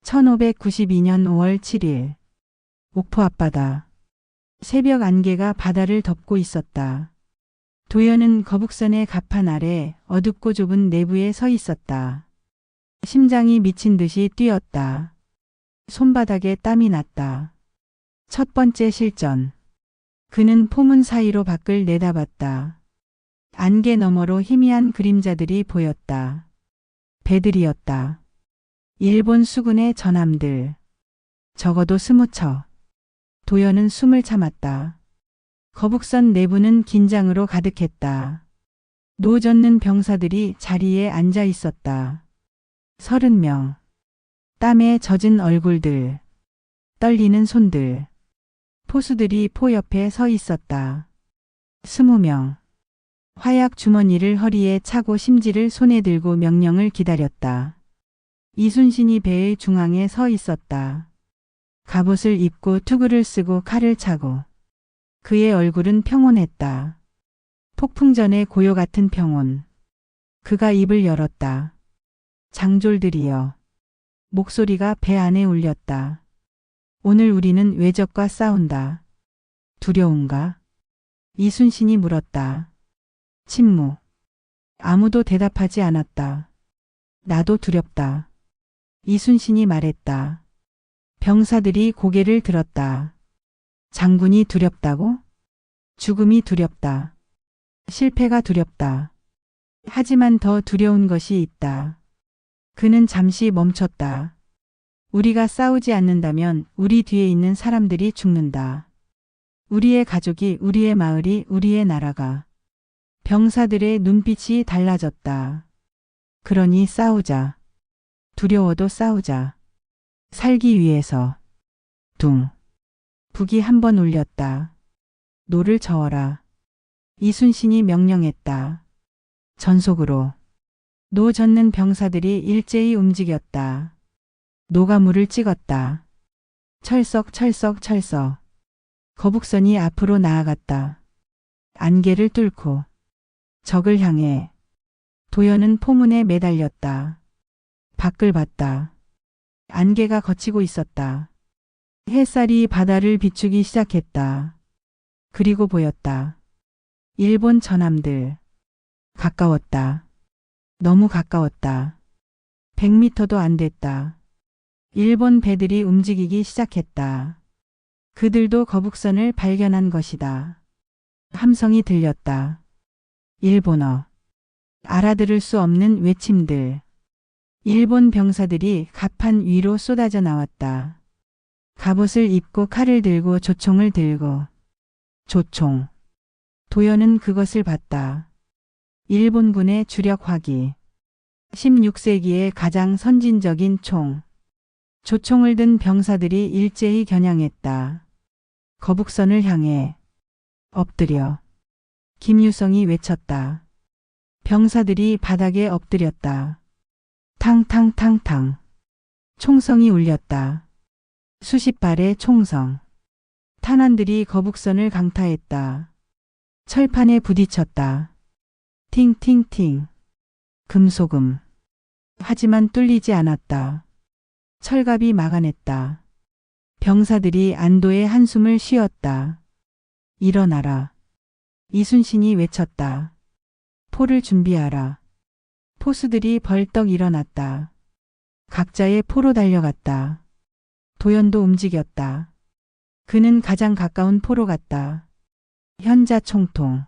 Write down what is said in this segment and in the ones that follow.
1592년 5월 7일 옥포 앞바다. 새벽 안개가 바다를 덮고 있었다. 도연은 거북선의 갑판 아래 어둡고 좁은 내부에 서 있었다. 심장이 미친 듯이 뛰었다. 손바닥에 땀이 났다. 첫 번째 실전. 그는 포문 사이로 밖을 내다봤다. 안개 너머로 희미한 그림자들이 보였다. 배들이었다. 일본 수군의 전함들. 적어도 20척. 도연은 숨을 참았다. 거북선 내부는 긴장으로 가득했다. 노젓는 병사들이 자리에 앉아 있었다. 30명. 땀에 젖은 얼굴들. 떨리는 손들. 포수들이 포 옆에 서 있었다. 20명. 화약 주머니를 허리에 차고 심지를 손에 들고 명령을 기다렸다. 이순신이 배의 중앙에 서 있었다. 갑옷을 입고 투구를 쓰고 칼을 차고. 그의 얼굴은 평온했다. 폭풍전의 고요 같은 평온. 그가 입을 열었다. 장졸들이여. 목소리가 배 안에 울렸다. 오늘 우리는 외적과 싸운다. 두려운가? 이순신이 물었다. 침묵. 아무도 대답하지 않았다. 나도 두렵다. 이순신이 말했다. 병사들이 고개를 들었다. 장군이 두렵다고? 죽음이 두렵다. 실패가 두렵다. 하지만 더 두려운 것이 있다. 그는 잠시 멈췄다. 우리가 싸우지 않는다면 우리 뒤에 있는 사람들이 죽는다. 우리의 가족이, 우리의 마을이, 우리의 나라가. 병사들의 눈빛이 달라졌다. 그러니 싸우자. 두려워도 싸우자. 살기 위해서. 둥. 북이 한 번 울렸다. 노를 저어라. 이순신이 명령했다. 전속으로. 노 젓는 병사들이 일제히 움직였다. 노가 물을 찍었다. 철썩 철썩 철썩. 거북선이 앞으로 나아갔다. 안개를 뚫고. 적을 향해. 도연은 포문에 매달렸다. 밖을 봤다. 안개가 걷히고 있었다. 햇살이 바다를 비추기 시작했다. 그리고 보였다. 일본 전함들. 가까웠다. 너무 가까웠다. 100m도 안 됐다. 일본 배들이 움직이기 시작했다. 그들도 거북선을 발견한 것이다. 함성이 들렸다. 일본어. 알아들을 수 없는 외침들. 일본 병사들이 갑판 위로 쏟아져 나왔다. 갑옷을 입고 칼을 들고 조총을 들고. 조총. 도연은 그것을 봤다. 일본군의 주력 화기. 16세기의 가장 선진적인 총. 조총을 든 병사들이 일제히 겨냥했다. 거북선을 향해. 엎드려. 김유성이 외쳤다. 병사들이 바닥에 엎드렸다. 탕탕탕탕. 총성이 울렸다. 수십 발의 총성. 탄환들이 거북선을 강타했다. 철판에 부딪혔다. 팅팅팅. 금소금. 하지만 뚫리지 않았다. 철갑이 막아냈다. 병사들이 안도의 한숨을 쉬었다. 일어나라. 이순신이 외쳤다. 포를 준비하라. 포수들이 벌떡 일어났다. 각자의 포로 달려갔다. 도연도 움직였다. 그는 가장 가까운 포로 갔다. 현자 총통.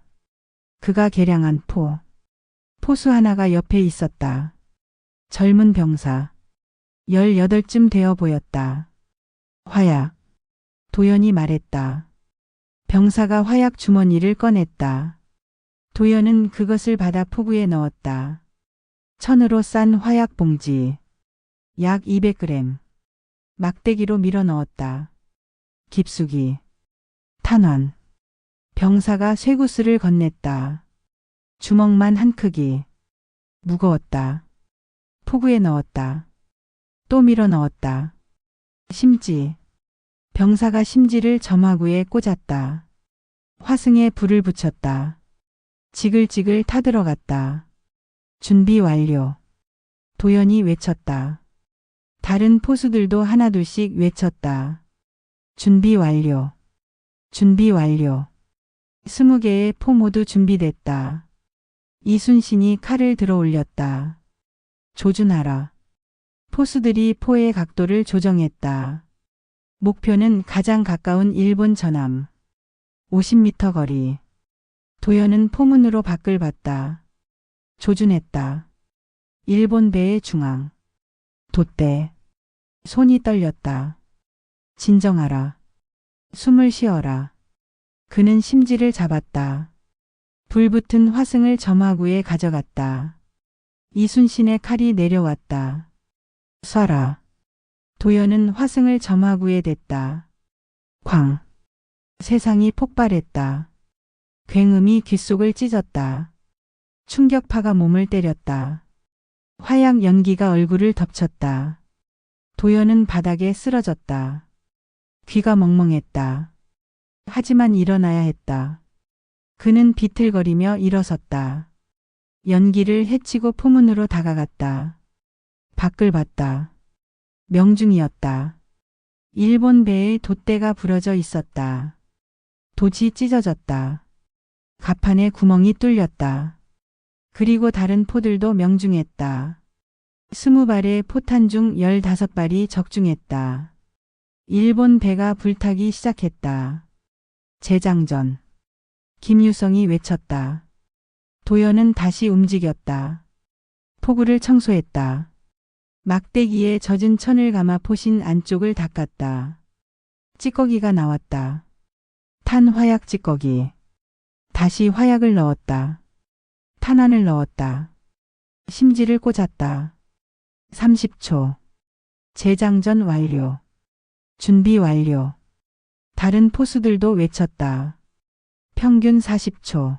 그가 개량한 포. 포수 하나가 옆에 있었다. 젊은 병사. 18쯤 되어 보였다. 화약. 도연이 말했다. 병사가 화약 주머니를 꺼냈다. 도연은 그것을 받아 포구에 넣었다. 천으로 싼 화약 봉지. 약 200g. 막대기로 밀어 넣었다. 깊숙이. 탄환. 병사가 쇠구슬을 건넸다. 주먹만 한 크기. 무거웠다. 포구에 넣었다. 또 밀어 넣었다. 심지. 병사가 심지를 점화구에 꽂았다. 화승에 불을 붙였다. 지글지글 타들어갔다. 준비 완료. 도연이 외쳤다. 다른 포수들도 하나둘씩 외쳤다. 준비 완료. 준비 완료. 20개의 포 모두 준비됐다. 이순신이 칼을 들어 올렸다. 조준하라. 포수들이 포의 각도를 조정했다. 목표는 가장 가까운 일본 전함. 50m 거리. 도연은 포문으로 밖을 봤다. 조준했다. 일본 배의 중앙. 돛대. 손이 떨렸다. 진정하라. 숨을 쉬어라. 그는 심지를 잡았다. 불붙은 화승을 점화구에 가져갔다. 이순신의 칼이 내려왔다. 쏴라. 도연은 화승을 점화구에 댔다. 쾅. 세상이 폭발했다. 굉음이 귓속을 찢었다. 충격파가 몸을 때렸다. 화약 연기가 얼굴을 덮쳤다. 도연은 바닥에 쓰러졌다. 귀가 멍멍했다. 하지만 일어나야 했다. 그는 비틀거리며 일어섰다. 연기를 헤치고 포문으로 다가갔다. 밖을 봤다. 명중이었다. 일본 배의 돛대가 부러져 있었다. 돛이 찢어졌다. 갑판에 구멍이 뚫렸다. 그리고 다른 포들도 명중했다. 20발의 포탄 중 15발이 적중했다. 일본 배가 불타기 시작했다. 재장전. 김유성이 외쳤다. 도연은 다시 움직였다. 포구를 청소했다. 막대기에 젖은 천을 감아 포신 안쪽을 닦았다. 찌꺼기가 나왔다. 탄 화약 찌꺼기. 다시 화약을 넣었다. 탄환을 넣었다. 심지를 꽂았다. 30초. 재장전 완료. 준비 완료. 다른 포수들도 외쳤다. 평균 40초.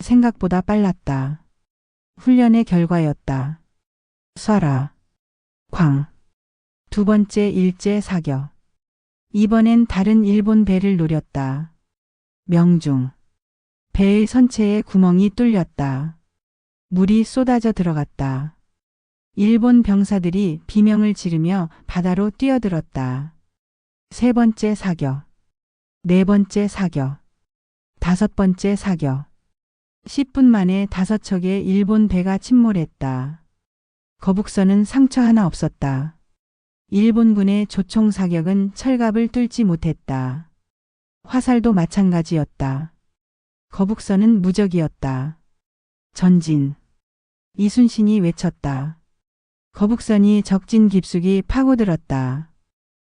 생각보다 빨랐다. 훈련의 결과였다. 쏴라. 쾅. 두 번째 일제 사격. 이번엔 다른 일본 배를 노렸다. 명중. 배의 선체에 구멍이 뚫렸다. 물이 쏟아져 들어갔다. 일본 병사들이 비명을 지르며 바다로 뛰어들었다. 세 번째 사격. 네 번째 사격. 다섯 번째 사격. 10분 만에 5척의 일본 배가 침몰했다. 거북선은 상처 하나 없었다. 일본군의 조총 사격은 철갑을 뚫지 못했다. 화살도 마찬가지였다. 거북선은 무적이었다. 전진. 이순신이 외쳤다. 거북선이 적진 깊숙이 파고들었다.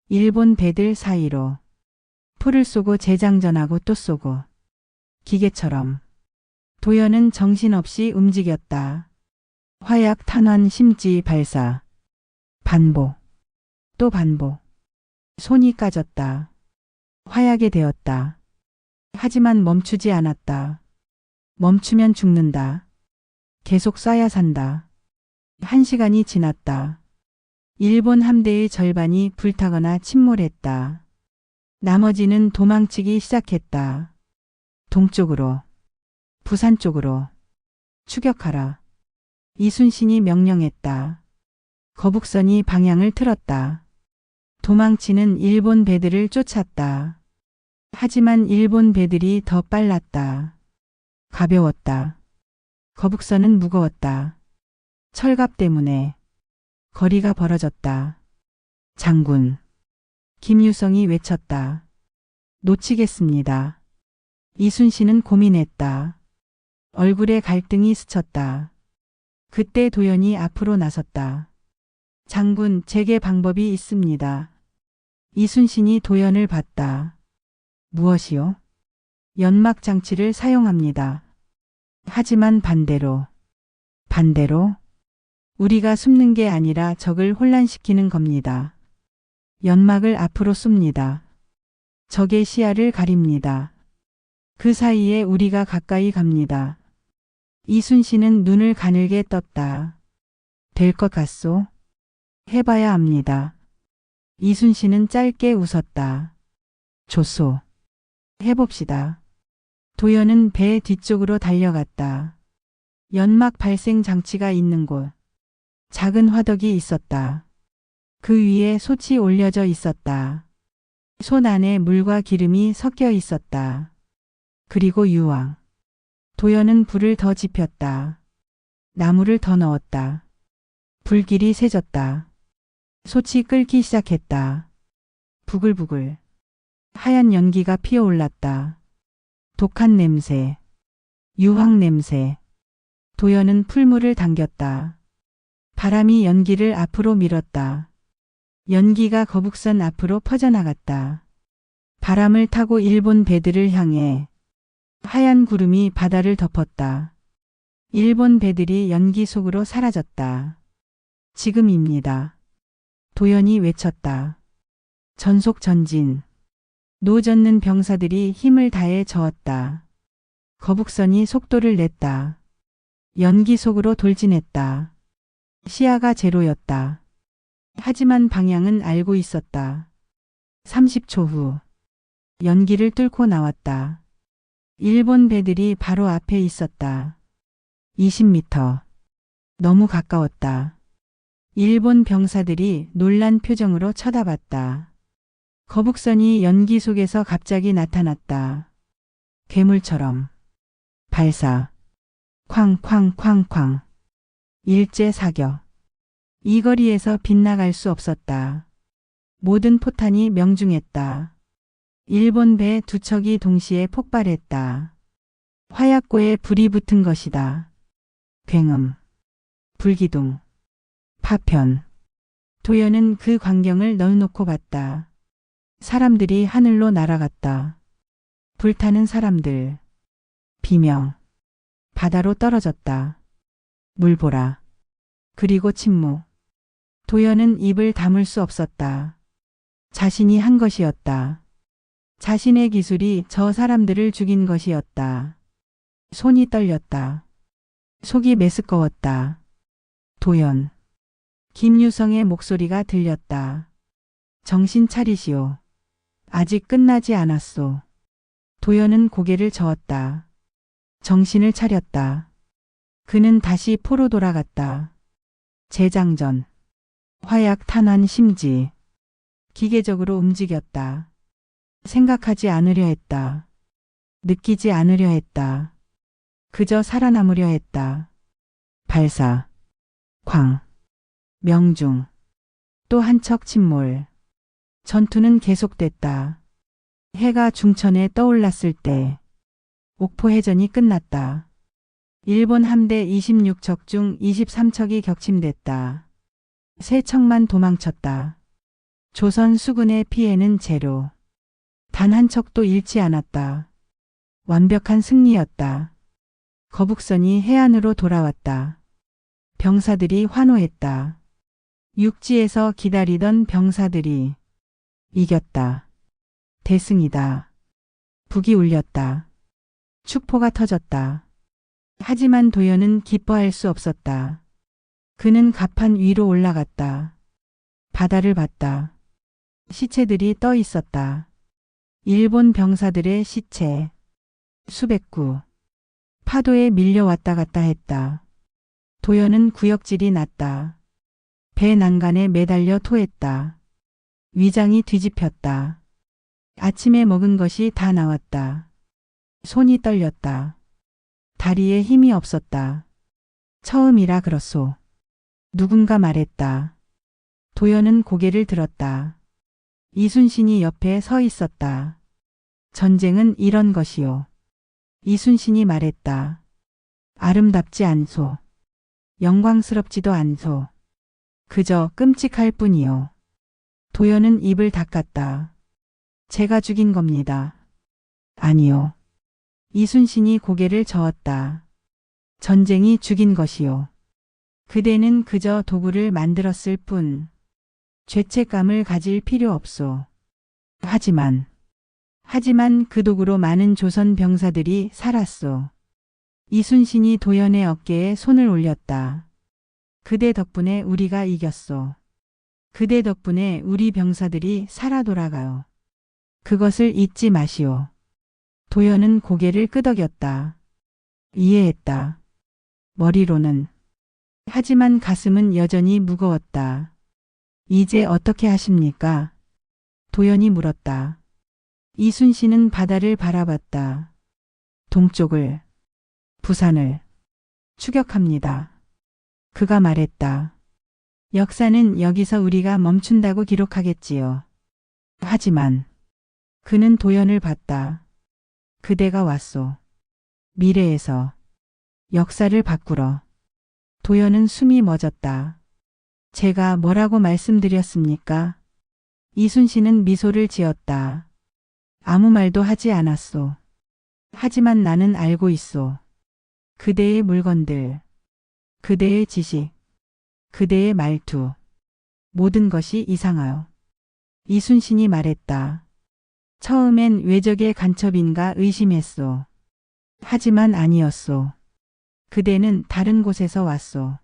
일본 배들 사이로. 포를 쏘고 재장전하고 또 쏘고. 기계처럼. 도연은 정신없이 움직였다. 화약 탄환 심지 발사. 반복. 또 반복. 손이 까졌다. 화약에 대었다. 하지만 멈추지 않았다. 멈추면 죽는다. 계속 쏴야 산다. 1시간이 지났다. 일본 함대의 절반이 불타거나 침몰했다. 나머지는 도망치기 시작했다. 동쪽으로. 부산 쪽으로. 추격하라. 이순신이 명령했다. 거북선이 방향을 틀었다. 도망치는 일본 배들을 쫓았다. 하지만 일본 배들이 더 빨랐다. 가벼웠다. 거북선은 무거웠다. 철갑 때문에. 거리가 벌어졌다. 장군. 김유성이 외쳤다. 놓치겠습니다. 이순신은 고민했다. 얼굴에 갈등이 스쳤다. 그때 도연이 앞으로 나섰다. 장군, 제게 방법이 있습니다. 이순신이 도연을 봤다. 무엇이요? 연막 장치를 사용합니다. 하지만 반대로. 반대로? 우리가 숨는 게 아니라 적을 혼란시키는 겁니다. 연막을 앞으로 쏩니다. 적의 시야를 가립니다. 그 사이에 우리가 가까이 갑니다. 이순신은 눈을 가늘게 떴다. 될 것 같소? 해봐야 합니다. 이순신은 짧게 웃었다. 좋소. 해봅시다. 도연은 배 뒤쪽으로 달려갔다. 연막 발생 장치가 있는 곳. 작은 화덕이 있었다. 그 위에 솥이 올려져 있었다. 솥 안에 물과 기름이 섞여 있었다. 그리고 유황. 도연은 불을 더 지폈다. 나무를 더 넣었다. 불길이 세졌다. 솥이 끓기 시작했다. 부글부글. 하얀 연기가 피어올랐다. 독한 냄새. 유황 냄새. 도연은 풀물을 당겼다. 바람이 연기를 앞으로 밀었다. 연기가 거북선 앞으로 퍼져나갔다. 바람을 타고 일본 배들을 향해 하얀 구름이 바다를 덮었다. 일본 배들이 연기 속으로 사라졌다. 지금입니다. 도연이 외쳤다. 전속 전진. 노젓는 병사들이 힘을 다해 저었다. 거북선이 속도를 냈다. 연기 속으로 돌진했다. 시야가 제로였다. 하지만 방향은 알고 있었다. 30초 후 연기를 뚫고 나왔다. 일본 배들이 바로 앞에 있었다. 20m. 너무 가까웠다. 일본 병사들이 놀란 표정으로 쳐다봤다. 거북선이 연기 속에서 갑자기 나타났다. 괴물처럼. 발사. 쾅쾅쾅쾅. 일제 사격. 이 거리에서 빗나갈 수 없었다. 모든 포탄이 명중했다. 일본 배 두 척이 동시에 폭발했다. 화약고에 불이 붙은 것이다. 굉음. 불기둥. 파편. 도연은 그 광경을 널놓고 봤다. 사람들이 하늘로 날아갔다. 불타는 사람들. 비명. 바다로 떨어졌다. 물보라. 그리고 침묵. 도연은 입을 다물 수 없었다. 자신이 한 것이었다. 자신의 기술이 저 사람들을 죽인 것이었다. 손이 떨렸다. 속이 메스꺼웠다. 도연. 김유성의 목소리가 들렸다. 정신 차리시오. 아직 끝나지 않았소. 도연은 고개를 저었다. 정신을 차렸다. 그는 다시 포로 돌아갔다. 재장전. 화약 탄환 심지. 기계적으로 움직였다. 생각하지 않으려 했다. 느끼지 않으려 했다. 그저 살아남으려 했다. 발사. 쾅. 명중. 또 한 척 침몰. 전투는 계속됐다. 해가 중천에 떠올랐을 때 옥포해전이 끝났다. 일본 함대 26척 중 23척이 격침됐다. 3척만 도망쳤다. 조선 수군의 피해는 제로. 단 한 척도 잃지 않았다. 완벽한 승리였다. 거북선이 해안으로 돌아왔다. 병사들이 환호했다. 육지에서 기다리던 병사들이 이겼다. 대승이다. 북이 울렸다. 축포가 터졌다. 하지만 도연은 기뻐할 수 없었다. 그는 갑판 위로 올라갔다. 바다를 봤다. 시체들이 떠 있었다. 일본 병사들의 시체. 수백 구. 파도에 밀려왔다 갔다 했다. 도연은 구역질이 났다. 배 난간에 매달려 토했다. 위장이 뒤집혔다. 아침에 먹은 것이 다 나왔다. 손이 떨렸다. 다리에 힘이 없었다. 처음이라 그렇소. 누군가 말했다. 도연은 고개를 들었다. 이순신이 옆에 서 있었다. 전쟁은 이런 것이요. 이순신이 말했다. 아름답지 않소. 영광스럽지도 않소. 그저 끔찍할 뿐이요. 도연은 입을 닦았다. 제가 죽인 겁니다. 아니요. 이순신이 고개를 저었다. 전쟁이 죽인 것이요. 그대는 그저 도구를 만들었을 뿐. 죄책감을 가질 필요 없소. 하지만 그 도구로 많은 조선 병사들이 살았소. 이순신이 도연의 어깨에 손을 올렸다. 그대 덕분에 우리가 이겼소. 그대 덕분에 우리 병사들이 살아 돌아가요. 그것을 잊지 마시오. 도연은 고개를 끄덕였다. 이해했다. 머리로는. 하지만 가슴은 여전히 무거웠다. 이제 어떻게 하십니까? 도연이 물었다. 이순신은 바다를 바라봤다. 동쪽을, 부산을 추격합니다. 그가 말했다. 역사는 여기서 우리가 멈춘다고 기록하겠지요. 하지만 그는 도연을 봤다. 그대가 왔소. 미래에서 역사를 바꾸러. 도연은 숨이 멎었다. 제가 뭐라고 말씀드렸습니까? 이순신은 미소를 지었다. 아무 말도 하지 않았소. 하지만 나는 알고 있소. 그대의 물건들, 그대의 지식, 그대의 말투, 모든 것이 이상하여. 이순신이 말했다. 처음엔 외적의 간첩인가 의심했소. 하지만 아니었소. 그대는 다른 곳에서 왔소.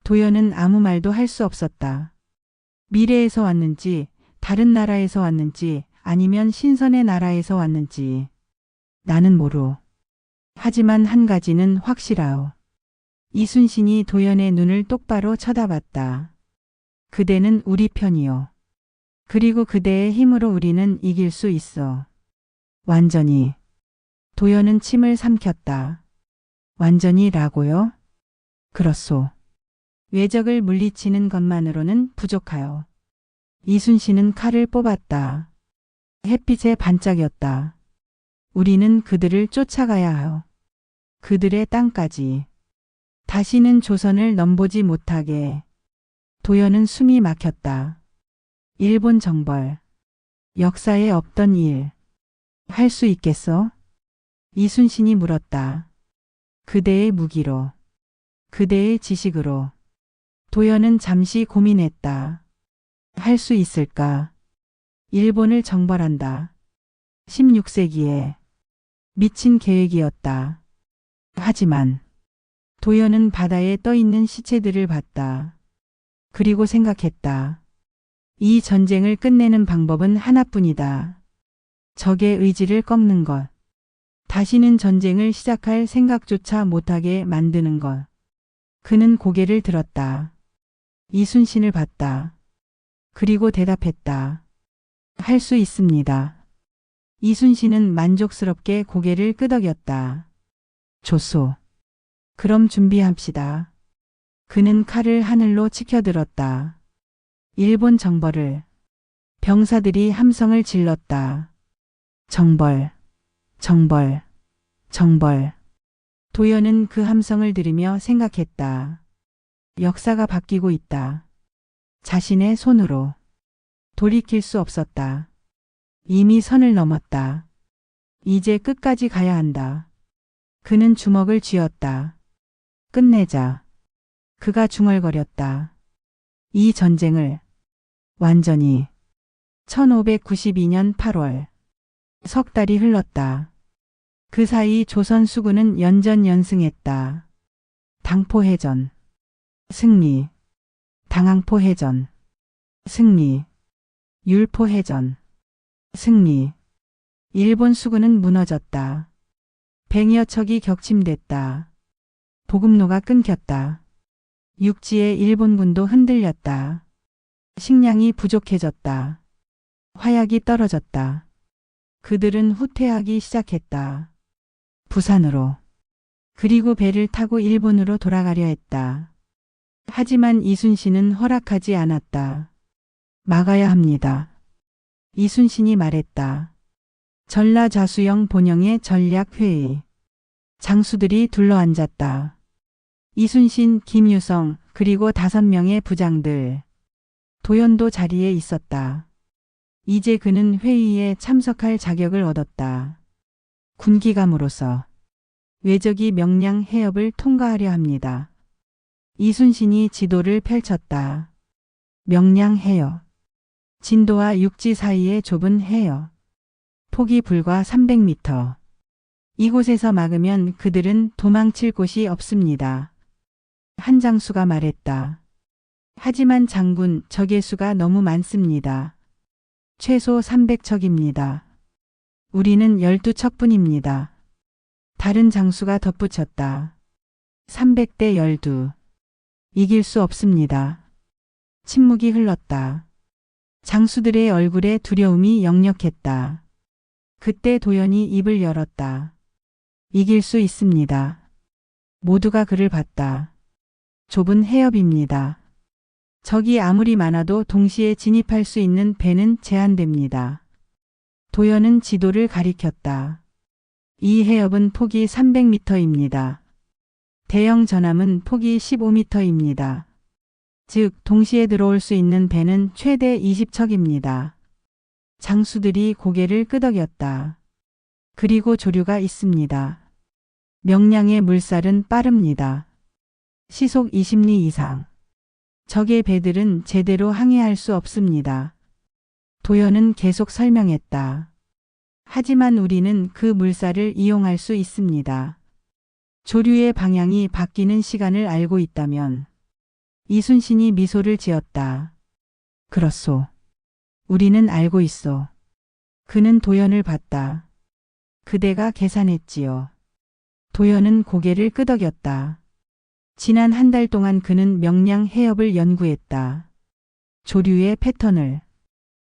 도연은 아무 말도 할 수 없었다. 미래에서 왔는지, 다른 나라에서 왔는지, 아니면 신선의 나라에서 왔는지. 나는 모르. 하지만 한 가지는 확실하오. 이순신이 도연의 눈을 똑바로 쳐다봤다. 그대는 우리 편이요. 그리고 그대의 힘으로 우리는 이길 수 있어. 완전히. 도연은 침을 삼켰다. 완전히라고요? 그렇소. 외적을 물리치는 것만으로는 부족하여. 이순신은 칼을 뽑았다. 햇빛에 반짝였다. 우리는 그들을 쫓아가야 하여. 그들의 땅까지. 다시는 조선을 넘보지 못하게. 도연은 숨이 막혔다. 일본 정벌. 역사에 없던 일. 할 수 있겠어? 이순신이 물었다. 그대의 무기로. 그대의 지식으로. 도연은 잠시 고민했다. 할 수 있을까? 일본을 정벌한다. 16세기에. 미친 계획이었다. 하지만 도연은 바다에 떠있는 시체들을 봤다. 그리고 생각했다. 이 전쟁을 끝내는 방법은 하나뿐이다. 적의 의지를 꺾는 것. 다시는 전쟁을 시작할 생각조차 못하게 만드는 것. 그는 고개를 들었다. 이순신을 봤다. 그리고 대답했다. 할 수 있습니다. 이순신은 만족스럽게 고개를 끄덕였다. 좋소. 그럼 준비합시다. 그는 칼을 하늘로 치켜들었다. 일본 정벌을. 병사들이 함성을 질렀다. 정벌, 정벌, 정벌. 도연은 그 함성을 들으며 생각했다. 역사가 바뀌고 있다. 자신의 손으로. 돌이킬 수 없었다. 이미 선을 넘었다. 이제 끝까지 가야 한다. 그는 주먹을 쥐었다. 끝내자. 그가 중얼거렸다. 이 전쟁을 완전히. 1592년 8월. 석 달이 흘렀다. 그 사이 조선 수군은 연전연승했다. 당포해전. 승리. 당항포해전. 승리. 율포해전. 승리. 일본 수군은 무너졌다. 100여 척이 격침됐다. 보급로가 끊겼다. 육지의 일본군도 흔들렸다. 식량이 부족해졌다. 화약이 떨어졌다. 그들은 후퇴하기 시작했다. 부산으로. 그리고 배를 타고 일본으로 돌아가려 했다. 하지만 이순신은 허락하지 않았다. 막아야 합니다. 이순신이 말했다. 전라좌수영 본영의 전략회의. 장수들이 둘러앉았다. 이순신, 김유성, 그리고 5명의 부장들. 도연도 자리에 있었다. 이제 그는 회의에 참석할 자격을 얻었다. 군기감으로서 외적이 명량 해협을 통과하려 합니다. 이순신이 지도를 펼쳤다. 명량 해협. 진도와 육지 사이의 좁은 해협. 폭이 불과 300m. 이곳에서 막으면 그들은 도망칠 곳이 없습니다. 한 장수가 말했다. 하지만 장군, 적의 수가 너무 많습니다. 최소 300척입니다. 우리는 12척뿐입니다. 다른 장수가 덧붙였다. 300대 12. 이길 수 없습니다. 침묵이 흘렀다. 장수들의 얼굴에 두려움이 역력했다. 그때 도연이 입을 열었다. 이길 수 있습니다. 모두가 그를 봤다. 좁은 해협입니다. 적이 아무리 많아도 동시에 진입할 수 있는 배는 제한됩니다. 도연은 지도를 가리켰다. 이 해협은 폭이 300m입니다. 대형 전함은 폭이 15m입니다. 즉, 동시에 들어올 수 있는 배는 최대 20척입니다. 장수들이 고개를 끄덕였다. 그리고 조류가 있습니다. 명량의 물살은 빠릅니다. 시속 20리 이상. 적의 배들은 제대로 항해할 수 없습니다. 도연은 계속 설명했다. 하지만 우리는 그 물살을 이용할 수 있습니다. 조류의 방향이 바뀌는 시간을 알고 있다면. 이순신이 미소를 지었다. 그렇소. 우리는 알고 있소. 그는 도연을 봤다. 그대가 계산했지요. 도연은 고개를 끄덕였다. 지난 한 달 동안 그는 명량 해협을 연구했다. 조류의 패턴을,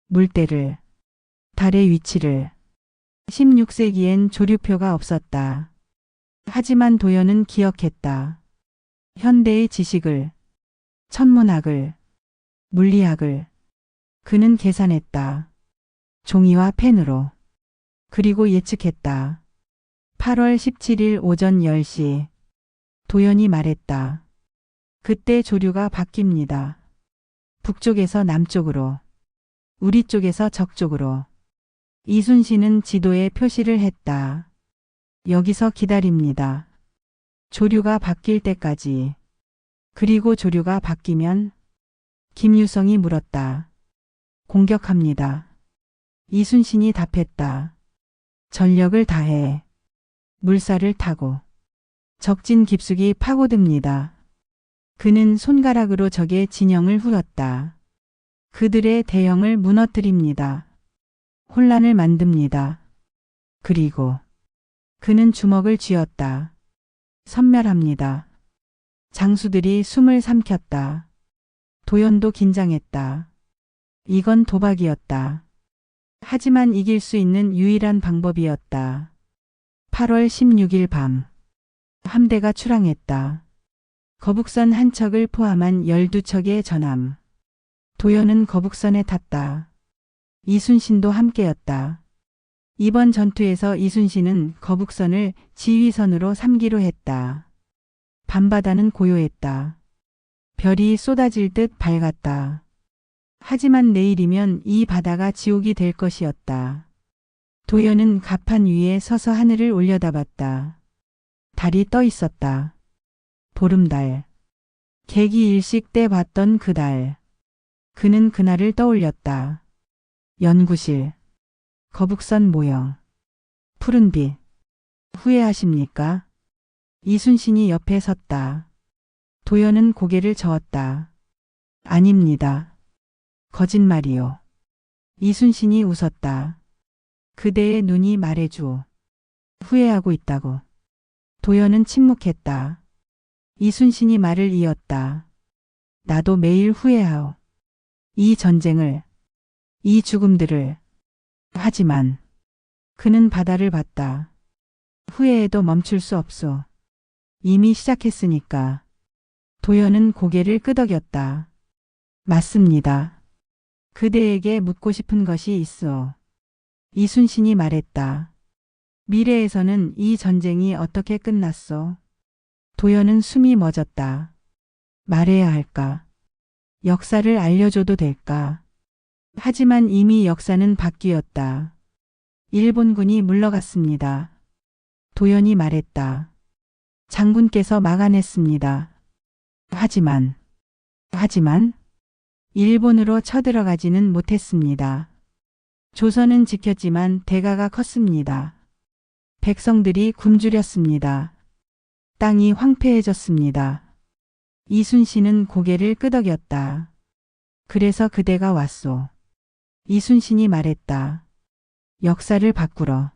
물때를, 달의 위치를. 16세기엔 조류표가 없었다. 하지만 도연은 기억했다. 현대의 지식을, 천문학을, 물리학을. 그는 계산했다. 종이와 펜으로. 그리고 예측했다. 8월 17일 오전 10시. 도연이 말했다. 그때 조류가 바뀝니다. 북쪽에서 남쪽으로. 우리 쪽에서 적쪽으로. 이순신은 지도에 표시를 했다. 여기서 기다립니다. 조류가 바뀔 때까지. 그리고 조류가 바뀌면? 김유성이 물었다. 공격합니다. 이순신이 답했다. 전력을 다해. 물살을 타고. 적진 깊숙이 파고듭니다. 그는 손가락으로 적의 진영을 후렸다. 그들의 대형을 무너뜨립니다. 혼란을 만듭니다. 그리고 그는 주먹을 쥐었다. 섬멸합니다. 장수들이 숨을 삼켰다. 도연도 긴장했다. 이건 도박이었다. 하지만 이길 수 있는 유일한 방법이었다. 8월 16일 밤. 함대가 출항했다. 거북선 한 척을 포함한 12척의 전함. 도연은 거북선에 탔다. 이순신도 함께였다. 이번 전투에서 이순신은 거북선을 지휘선으로 삼기로 했다. 밤바다는 고요했다. 별이 쏟아질 듯 밝았다. 하지만 내일이면 이 바다가 지옥이 될 것이었다. 도연은 갑판 위에 서서 하늘을 올려다봤다. 달이 떠 있었다. 보름달. 개기일식 때 봤던 그 달. 그는 그날을 떠올렸다. 연구실. 거북선 모형. 푸른빛. 후회하십니까? 이순신이 옆에 섰다. 도연은 고개를 저었다. 아닙니다. 거짓말이요. 이순신이 웃었다. 그대의 눈이 말해주오. 후회하고 있다고. 도연은 침묵했다. 이순신이 말을 이었다. 나도 매일 후회하오. 이 전쟁을, 이 죽음들을. 하지만 그는 바다를 봤다. 후회해도 멈출 수 없소. 이미 시작했으니까. 도연은 고개를 끄덕였다. 맞습니다. 그대에게 묻고 싶은 것이 있어. 이순신이 말했다. 미래에서는 이 전쟁이 어떻게 끝났소? 도연은 숨이 멎었다. 말해야 할까? 역사를 알려줘도 될까? 하지만 이미 역사는 바뀌었다. 일본군이 물러갔습니다. 도연이 말했다. 장군께서 막아냈습니다. 하지만 일본으로 쳐들어가지는 못했습니다. 조선은 지켰지만 대가가 컸습니다. 백성들이 굶주렸습니다. 땅이 황폐해졌습니다. 이순신은 고개를 끄덕였다. 그래서 그대가 왔소. 이순신이 말했다. 역사를 바꾸러.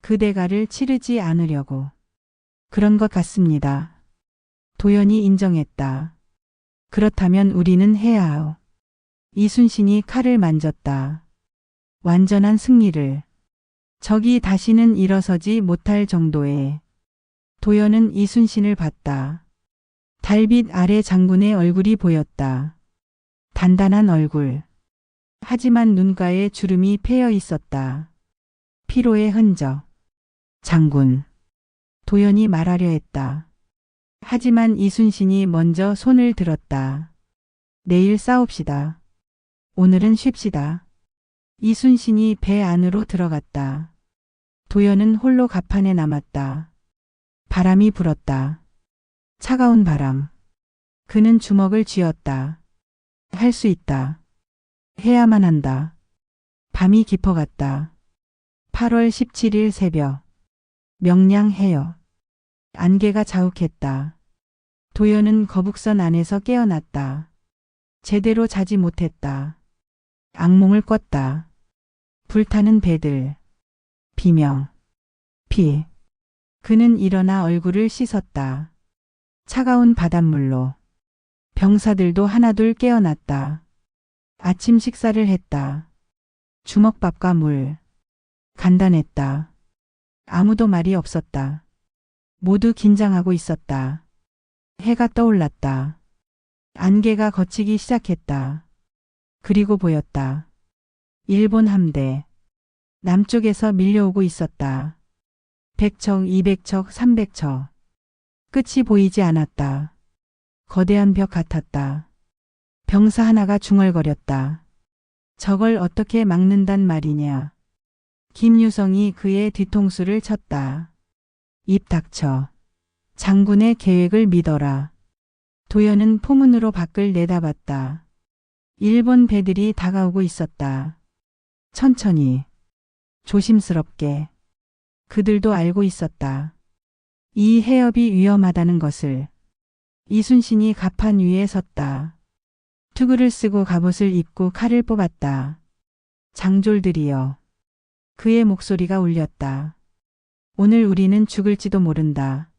그 대가를 치르지 않으려고. 그런 것 같습니다. 도연이 인정했다. 그렇다면 우리는 해야 하오. 이순신이 칼을 만졌다. 완전한 승리를. 적이 다시는 일어서지 못할 정도에. 도연은 이순신을 봤다. 달빛 아래 장군의 얼굴이 보였다. 단단한 얼굴. 하지만 눈가에 주름이 패여 있었다. 피로의 흔적. 장군. 도연이 말하려 했다. 하지만 이순신이 먼저 손을 들었다. 내일 싸웁시다. 오늘은 쉽시다. 이순신이 배 안으로 들어갔다. 도연은 홀로 갑판에 남았다. 바람이 불었다. 차가운 바람. 그는 주먹을 쥐었다. 할 수 있다. 해야만 한다. 밤이 깊어갔다. 8월 17일 새벽. 명량해요. 안개가 자욱했다. 도연은 거북선 안에서 깨어났다. 제대로 자지 못했다. 악몽을 꿨다. 불타는 배들. 비명. 피. 그는 일어나 얼굴을 씻었다. 차가운 바닷물로. 병사들도 하나둘 깨어났다. 아침 식사를 했다. 주먹밥과 물. 간단했다. 아무도 말이 없었다. 모두 긴장하고 있었다. 해가 떠올랐다. 안개가 걷히기 시작했다. 그리고 보였다. 일본 함대. 남쪽에서 밀려오고 있었다. 100척, 200척, 300척. 끝이 보이지 않았다. 거대한 벽 같았다. 병사 하나가 중얼거렸다. 저걸 어떻게 막는단 말이냐. 김유성이 그의 뒤통수를 쳤다. 입 닥쳐. 장군의 계획을 믿어라. 도연은 포문으로 밖을 내다봤다. 일본 배들이 다가오고 있었다. 천천히. 조심스럽게. 그들도 알고 있었다. 이 해협이 위험하다는 것을. 이순신이 갑판 위에 섰다. 투구를 쓰고 갑옷을 입고 칼을 뽑았다. 장졸들이여. 그의 목소리가 울렸다. 오늘 우리는 죽을지도 모른다.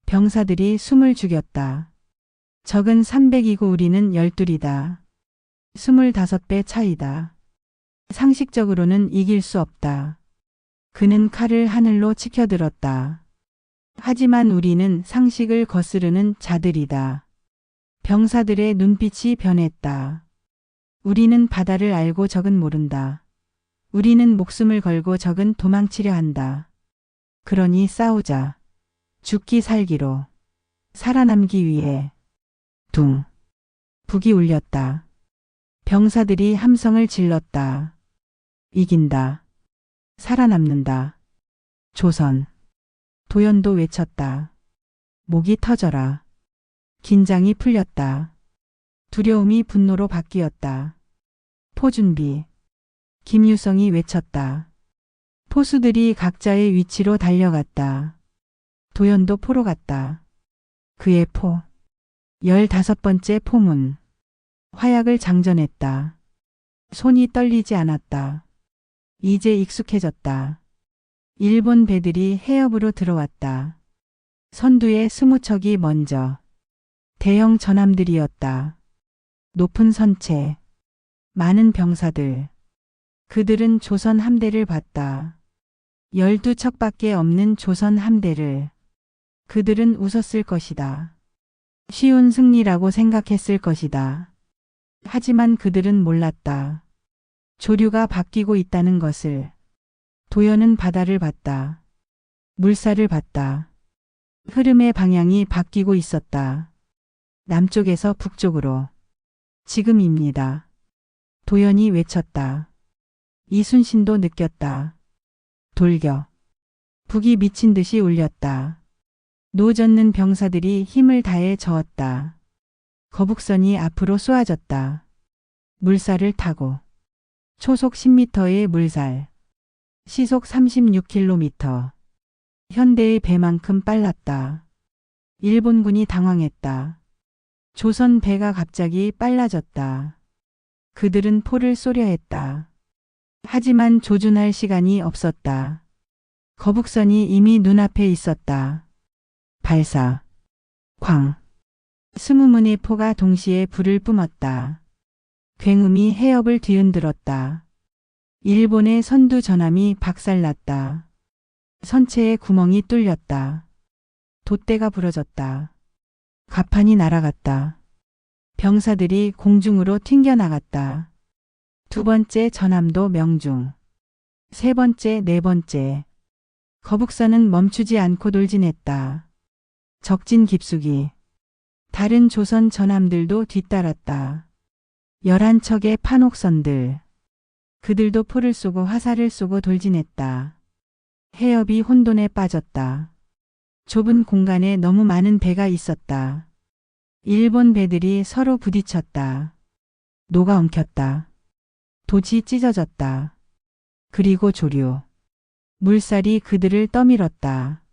병사들이 숨을 죽였다. 적은 300이고 우리는 12이다. 25배 차이다. 상식적으로는 이길 수 없다. 그는 칼을 하늘로 치켜들었다. 하지만 우리는 상식을 거스르는 자들이다. 병사들의 눈빛이 변했다. 우리는 바다를 알고 적은 모른다. 우리는 목숨을 걸고 적은 도망치려 한다. 그러니 싸우자. 죽기 살기로. 살아남기 위해. 둥. 북이 울렸다. 병사들이 함성을 질렀다. 이긴다. 살아남는다. 조선. 도연도 외쳤다. 목이 터져라. 긴장이 풀렸다. 두려움이 분노로 바뀌었다. 포준비. 김유성이 외쳤다. 포수들이 각자의 위치로 달려갔다. 도연도 포로 갔다. 그의 포. 15번째 포문. 화약을 장전했다. 손이 떨리지 않았다. 이제 익숙해졌다. 일본 배들이 해협으로 들어왔다. 선두에 20척이 먼저. 대형 전함들이었다. 높은 선체. 많은 병사들. 그들은 조선 함대를 봤다. 12척밖에 없는 조선 함대를. 그들은 웃었을 것이다. 쉬운 승리라고 생각했을 것이다. 하지만 그들은 몰랐다. 조류가 바뀌고 있다는 것을. 도연은 바다를 봤다. 물살을 봤다. 흐름의 방향이 바뀌고 있었다. 남쪽에서 북쪽으로. 지금입니다. 도연이 외쳤다. 이순신도 느꼈다. 돌격. 북이 미친 듯이 울렸다. 노젓는 병사들이 힘을 다해 저었다. 거북선이 앞으로 쏘아졌다. 물살을 타고. 초속 10m의 물살. 시속 36km. 현대의 배만큼 빨랐다. 일본군이 당황했다. 조선 배가 갑자기 빨라졌다. 그들은 포를 쏘려 했다. 하지만 조준할 시간이 없었다. 거북선이 이미 눈앞에 있었다. 발사. 쾅. 20문의 포가 동시에 불을 뿜었다. 굉음이 해협을 뒤흔들었다. 일본의 선두 전함이 박살났다. 선체에 구멍이 뚫렸다. 돛대가 부러졌다. 갑판이 날아갔다. 병사들이 공중으로 튕겨나갔다. 두 번째 전함도 명중. 세 번째, 네 번째. 거북선은 멈추지 않고 돌진했다. 적진 깊숙이. 다른 조선 전함들도 뒤따랐다. 11척의 판옥선들. 그들도 포를 쏘고 화살을 쏘고 돌진했다. 해협이 혼돈에 빠졌다. 좁은 공간에 너무 많은 배가 있었다. 일본 배들이 서로 부딪혔다. 노가 엉켰다. 돛이 찢어졌다. 그리고 조류. 물살이 그들을 떠밀었다.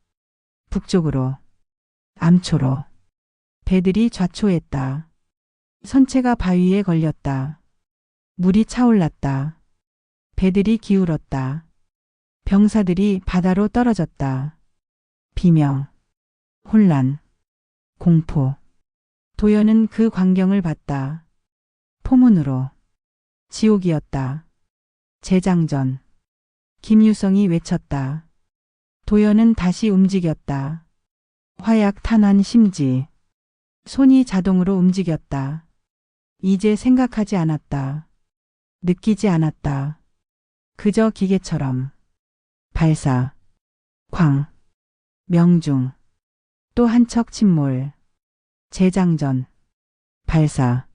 북쪽으로. 암초로. 배들이 좌초했다. 선체가 바위에 걸렸다. 물이 차올랐다. 배들이 기울었다. 병사들이 바다로 떨어졌다. 비명, 혼란, 공포. 도연은 그 광경을 봤다. 포문으로. 지옥이었다. 재장전. 김유성이 외쳤다. 도연은 다시 움직였다. 화약 탄환 심지. 손이 자동으로 움직였다. 이제 생각하지 않았다. 느끼지 않았다. 그저 기계처럼. 발사. 광. 명중. 또 한 척 침몰. 재장전. 발사.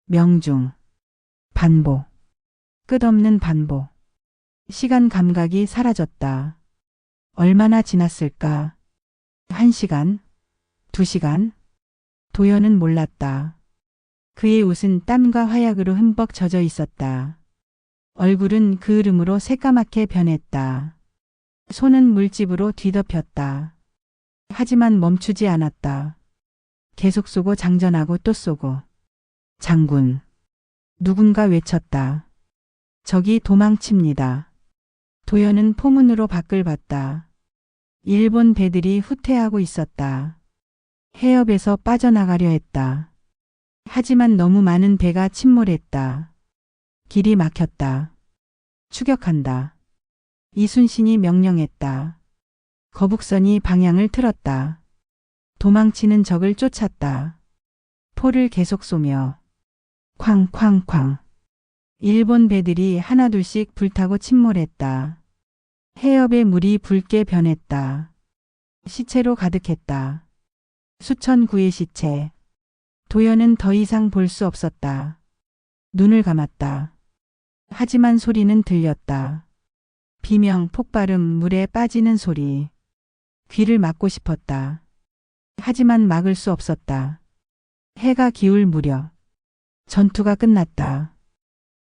명중. 반복. 끝없는 반복. 시간 감각이 사라졌다. 얼마나 지났을까? 1시간? 2시간? 도연은 몰랐다. 그의 옷은 땀과 화약으로 흠뻑 젖어 있었다. 얼굴은 그을음으로 새까맣게 변했다. 손은 물집으로 뒤덮였다. 하지만 멈추지 않았다. 계속 쏘고 장전하고 또 쏘고. 장군. 누군가 외쳤다. 적이 도망칩니다. 도연은 포문으로 밖을 봤다. 일본 배들이 후퇴하고 있었다. 해협에서 빠져나가려 했다. 하지만 너무 많은 배가 침몰했다. 길이 막혔다. 추격한다. 이순신이 명령했다. 거북선이 방향을 틀었다. 도망치는 적을 쫓았다. 포를 계속 쏘며. 쾅쾅쾅. 일본 배들이 하나둘씩 불타고 침몰했다. 해협의 물이 붉게 변했다. 시체로 가득했다. 수천 구의 시체. 도연은 더 이상 볼 수 없었다. 눈을 감았다. 하지만 소리는 들렸다. 비명, 폭발음, 물에 빠지는 소리. 귀를 막고 싶었다. 하지만 막을 수 없었다. 해가 기울 무렵. 전투가 끝났다.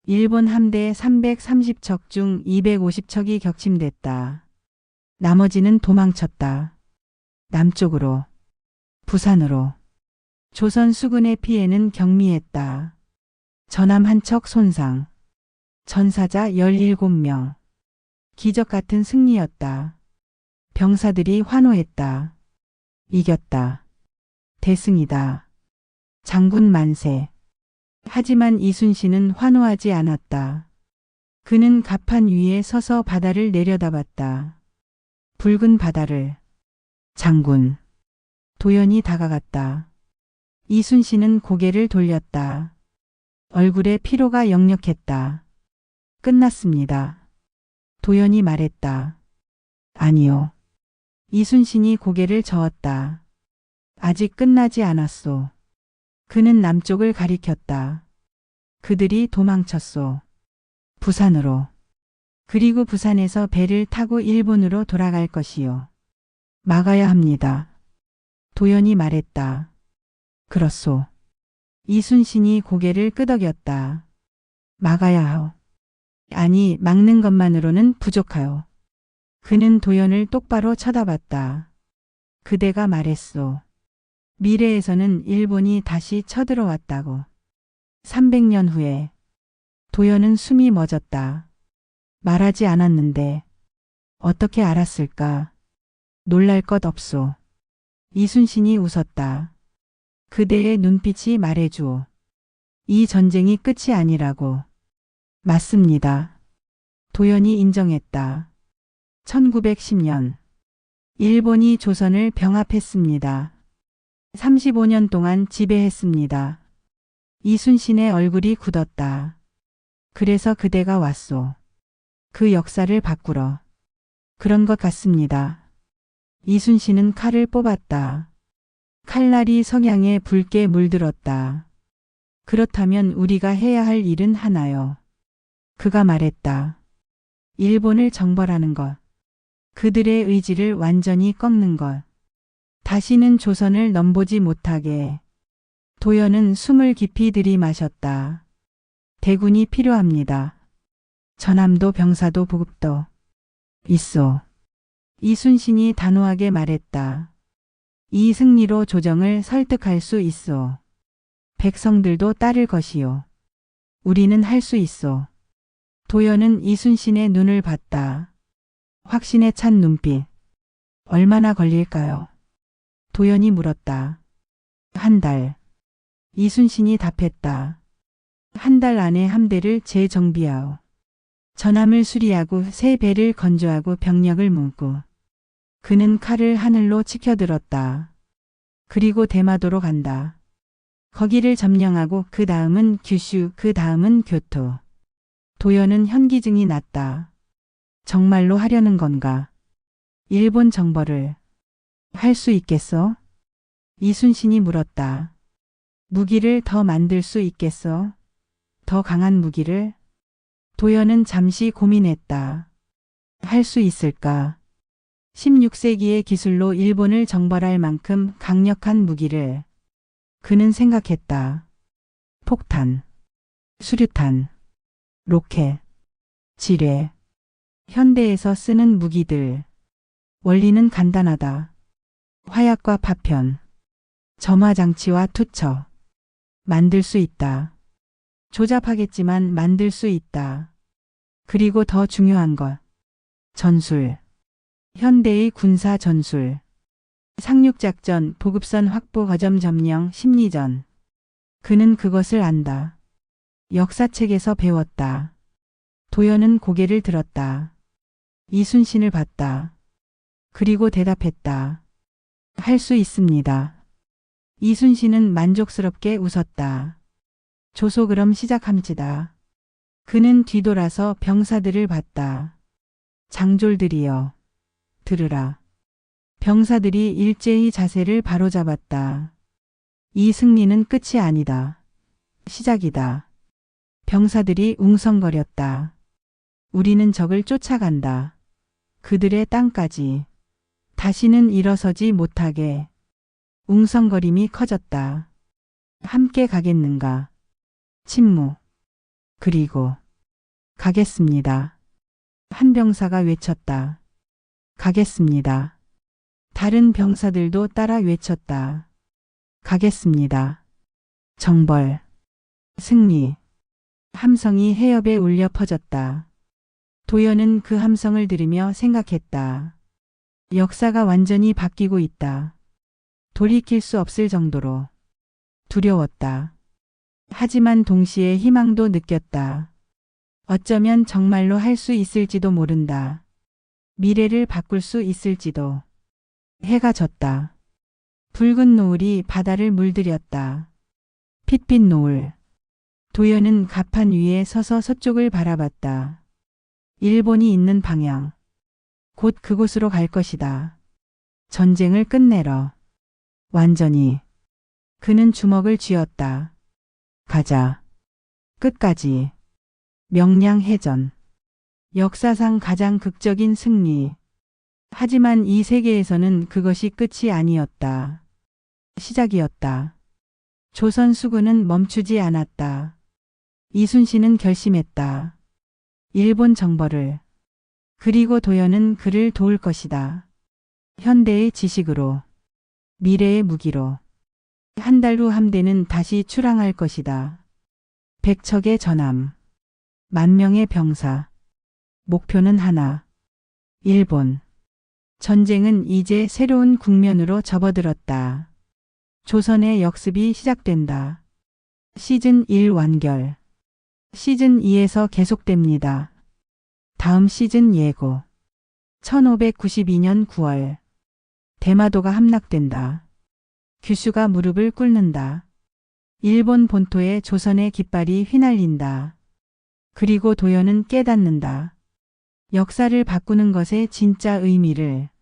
일본 함대 330척 중 250척이 격침됐다. 나머지는 도망쳤다. 남쪽으로. 부산으로. 조선 수군의 피해는 경미했다. 전함 한 척 손상. 전사자 17명. 기적 같은 승리였다. 병사들이 환호했다. 이겼다. 대승이다. 장군 만세. 하지만 이순신은 환호하지 않았다. 그는 갑판 위에 서서 바다를 내려다봤다. 붉은 바다를. 장군. 도연이 다가갔다. 이순신은 고개를 돌렸다. 얼굴에 피로가 역력했다. 끝났습니다. 도연이 말했다. 아니요. 이순신이 고개를 저었다. 아직 끝나지 않았소. 그는 남쪽을 가리켰다. 그들이 도망쳤소. 부산으로. 그리고 부산에서 배를 타고 일본으로 돌아갈 것이요. 막아야 합니다. 도연이 말했다. 그렇소. 이순신이 고개를 끄덕였다. 막아야 하오. 아니, 막는 것만으로는 부족하오. 그는 도연을 똑바로 쳐다봤다. 그대가 말했소. 미래에서는 일본이 다시 쳐들어왔다고. 300년 후에. 도연은 숨이 멎었다. 말하지 않았는데 어떻게 알았을까? 놀랄 것 없소. 이순신이 웃었다. 그대의 눈빛이 말해줘. 이 전쟁이 끝이 아니라고. 맞습니다. 도연이 인정했다. 1910년 일본이 조선을 병합했습니다. 35년 동안 지배했습니다. 이순신의 얼굴이 굳었다. 그래서 그대가 왔소. 그 역사를 바꾸러. 그런 것 같습니다. 이순신은 칼을 뽑았다. 칼날이 석양에 붉게 물들었다. 그렇다면 우리가 해야 할 일은 하나요. 그가 말했다. 일본을 정벌하는 것. 그들의 의지를 완전히 꺾는 것. 다시는 조선을 넘보지 못하게. 도연은 숨을 깊이 들이마셨다. 대군이 필요합니다. 전함도 병사도 보급도 있소. 이순신이 단호하게 말했다. 이 승리로 조정을 설득할 수 있소. 백성들도 따를 것이요. 우리는 할 수 있소. 도연은 이순신의 눈을 봤다. 확신에 찬 눈빛. 얼마나 걸릴까요? 도연이 물었다. 한 달. 이순신이 답했다. 한 달 안에 함대를 재정비하오. 전함을 수리하고 새 배를 건조하고 병력을 모으고. 그는 칼을 하늘로 치켜들었다. 그리고 대마도로 간다. 거기를 점령하고 그 다음은 규슈, 그 다음은 교토. 도연은 현기증이 났다. 정말로 하려는 건가? 일본 정벌을 할 수 있겠어? 이순신이 물었다. 무기를 더 만들 수 있겠어? 더 강한 무기를? 도연은 잠시 고민했다. 할 수 있을까? 16세기의 기술로 일본을 정벌할 만큼 강력한 무기를. 그는 생각했다. 폭탄, 수류탄, 로켓, 지뢰. 현대에서 쓰는 무기들. 원리는 간단하다. 화약과 파편, 점화장치와 투척. 만들 수 있다. 조잡하겠지만 만들 수 있다. 그리고 더 중요한 것. 전술. 현대의 군사 전술. 상륙작전, 보급선 확보, 거점 점령, 심리전. 그는 그것을 안다. 역사책에서 배웠다. 도연은 고개를 들었다. 이순신을 봤다. 그리고 대답했다. 할 수 있습니다. 이순신은 만족스럽게 웃었다. 조소 그럼 시작함지다. 그는 뒤돌아서 병사들을 봤다. 장졸들이여, 들으라. 병사들이 일제히 자세를 바로잡았다. 이 승리는 끝이 아니다. 시작이다. 병사들이 웅성거렸다. 우리는 적을 쫓아간다. 그들의 땅까지. 다시는 일어서지 못하게. 웅성거림이 커졌다. 함께 가겠는가? 침묵. 그리고 가겠습니다. 한 병사가 외쳤다. 가겠습니다. 다른 병사들도 따라 외쳤다. 가겠습니다. 정벌. 승리. 함성이 해협에 울려 퍼졌다. 도연은 그 함성을 들으며 생각했다. 역사가 완전히 바뀌고 있다. 돌이킬 수 없을 정도로. 두려웠다. 하지만 동시에 희망도 느꼈다. 어쩌면 정말로 할 수 있을지도 모른다. 미래를 바꿀 수 있을지도. 해가 졌다. 붉은 노을이 바다를 물들였다. 핏빛 노을. 도연은 갑판 위에 서서 서쪽을 바라봤다. 일본이 있는 방향. 곧 그곳으로 갈 것이다. 전쟁을 끝내러. 완전히. 그는 주먹을 쥐었다. 가자. 끝까지. 명량해전. 역사상 가장 극적인 승리. 하지만 이 세계에서는 그것이 끝이 아니었다. 시작이었다. 조선 수군은 멈추지 않았다. 이순신은 결심했다. 일본 정벌을. 그리고 도연은 그를 도울 것이다. 현대의 지식으로. 미래의 무기로. 한 달 후 함대는 다시 출항할 것이다. 100척의 전함. 10,000명의 병사. 목표는 하나. 일본. 전쟁은 이제 새로운 국면으로 접어들었다. 조선의 역습이 시작된다. 시즌 1 완결. 시즌 2에서 계속됩니다. 다음 시즌 예고. 1592년 9월. 대마도가 함락된다. 규슈가 무릎을 꿇는다. 일본 본토에 조선의 깃발이 휘날린다. 그리고 도연은 깨닫는다. 역사를 바꾸는 것의 진짜 의미를.